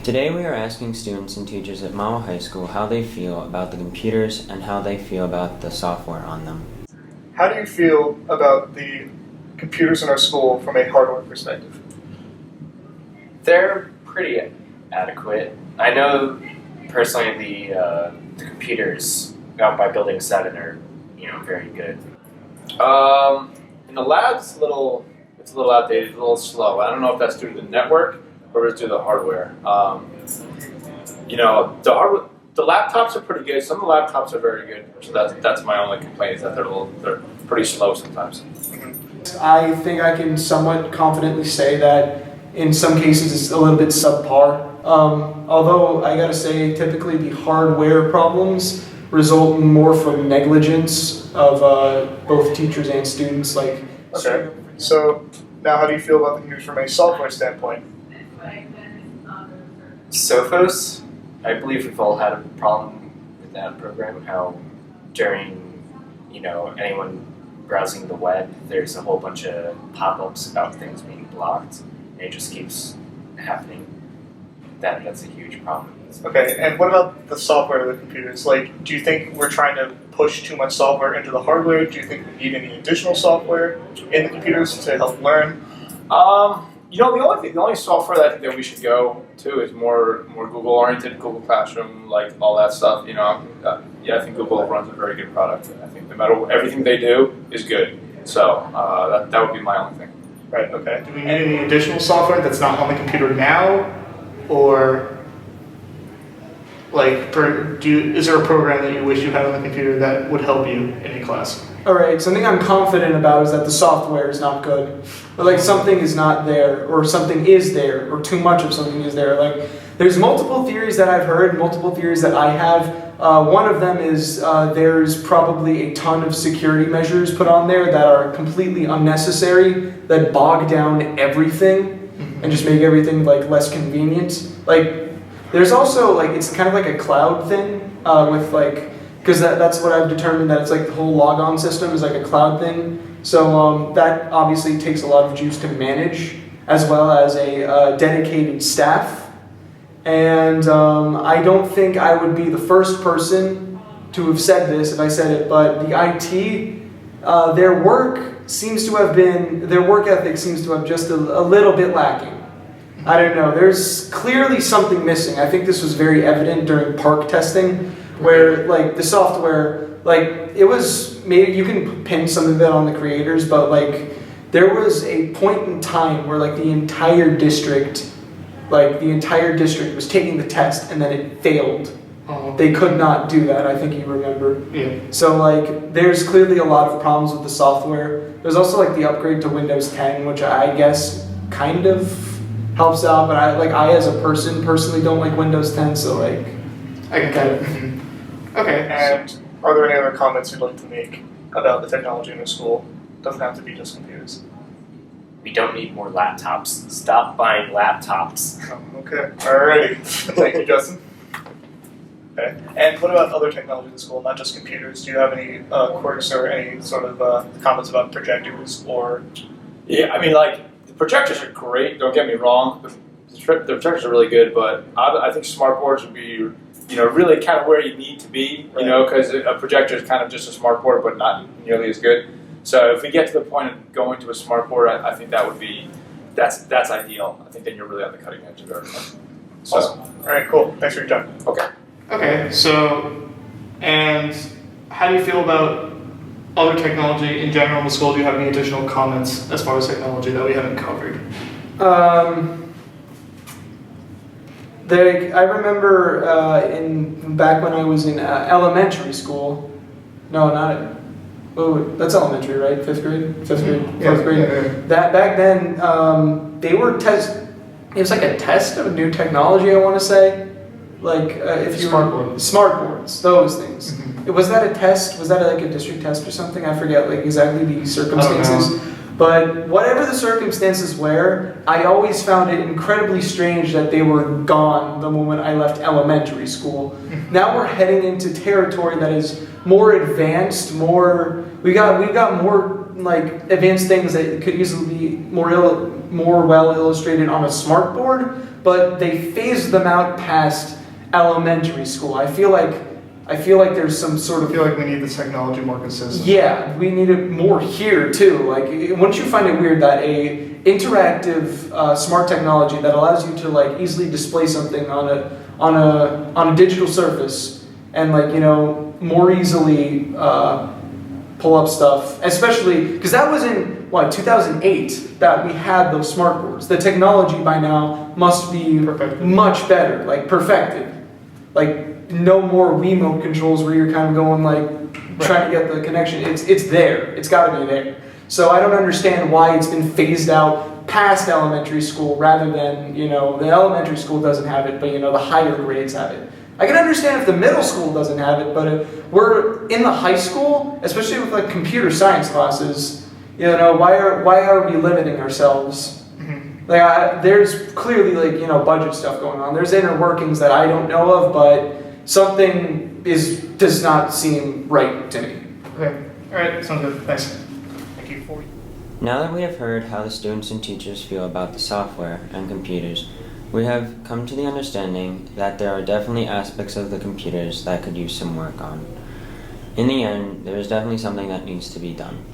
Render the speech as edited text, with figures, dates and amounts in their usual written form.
Today we are asking students and teachers at Mama High School how they feel about the computers and how they feel about the software on them. How do you feel about the computers in our school from a hardware perspective? They're pretty adequate. I know personally the computers out by Building 7 are very good. In the labs, it's a little outdated, a little slow. I don't know if that's due to the network or if it's due to the hardware. The laptops are pretty good. Some of the laptops are very good. So that's my only complaint is that they're pretty slow sometimes. I think I can somewhat confidently say that in some cases it's a little bit subpar. Although I gotta say, typically the hardware problems result more from negligence of both teachers and students. Okay. So now, how do you feel about the computers from a software standpoint? Sophos, I believe we've all had a problem with that program. How during anyone browsing the web, there's a whole bunch of pop-ups about things being blocked, and it just keeps happening. That's a huge problem. Okay, and what about the software of the computers? Do you think we're trying to push too much software into the hardware? Do you think we need any additional software in the computers to help learn? The only software that I think that we should go to is more Google oriented, Google Classroom, all that stuff. I think Google runs a very good product. I think no matter everything they do is good. So that would be my only thing. Right. Okay. Do we need any additional software that's not on the computer now, or is there a program that you wish you had on the computer that would help you in a class? Alright, something I'm confident about is that the software is not good. Or something is not there, or something is there, or too much of something is there. There's multiple theories that I've heard, multiple theories that I have. One of them is there's probably a ton of security measures put on there that are completely unnecessary, that bog down everything, and just make everything less convenient. There's also it's kind of like a cloud thing with because that's what I've determined, that it's the whole logon system is a cloud thing. So that obviously takes a lot of juice to manage, as well as a dedicated staff. And I don't think I would be the first person to have said this if I said it, but the IT, their work ethic seems to have just a little bit lacking. I don't know, there's clearly something missing. I think this was very evident during park testing, where the software, it was, maybe you can pin some of it on the creators, but there was a point in time where the entire district was taking the test and then it failed. They could not do that, I think you remember. Yeah. So there's clearly a lot of problems with the software. There's also the upgrade to Windows 10, which I guess kind of helps out, but I as a personally don't like Windows 10, so I can kind of. Okay, and are there any other comments you'd like to make about the technology in the school? Doesn't have to be just computers. We don't need more laptops. Stop buying laptops. Oh, okay, alrighty. Thank you, Justin. Okay, and what about other technology in the school, not just computers? Do you have any quirks or any sort of comments about projectors or? Yeah, the projectors are great. Don't get me wrong. The projectors are really good, but I think smart boards would be really kind of where you need to be, because a projector is kind of just a smart board, but not nearly as good. So if we get to the point of going to a smart board, I think that's ideal. I think then you're really on the cutting edge of everything. So. Awesome. All right, cool. Thanks for your time. Okay. Okay, so, and how do you feel about other technology in general in the school? Do you have any additional comments as far as technology that we haven't covered? I remember back when I was in elementary school. No, not. Oh, that's elementary, right? Fifth grade, fourth grade. Yeah. That back then, they were It was a test of new technology. I want to say, if you smart boards, those things. Mm-hmm. Was that a test? Was that a district test or something? I forget exactly the circumstances. But whatever the circumstances were, I always found it incredibly strange that they were gone the moment I left elementary school. Now we're heading into territory that is more advanced, we got more like advanced things that could easily be more well illustrated on a smart board, but they phased them out past elementary school. I feel like there's some sort I of feel like we need the technology more consistent. yeah, we need it more here too. Like, wouldn't you find it weird that a interactive smart technology that allows you to like easily display something on a digital surface and like more easily pull up stuff, especially because that was in 2008 that we had those smart boards. The technology by now must be Perfected. much better, like perfected. Like no more Wiimote controls where you're kind of going like trying to get the connection. It's there. It's got to be there. So I don't understand why it's been phased out past elementary school rather than the elementary school doesn't have it, but the higher grades have it. I can understand if the middle school doesn't have it, but if we're in the high school, especially with like computer science classes, why are we limiting ourselves? Mm-hmm. Like there's clearly like budget stuff going on. There's inner workings that I don't know of, but something does not seem right to me. Okay. All right. Sounds good. Thanks. Thank you. Now that we have heard how the students and teachers feel about the software and computers, we have come to the understanding that there are definitely aspects of the computers that could use some work on. In the end, there is definitely something that needs to be done.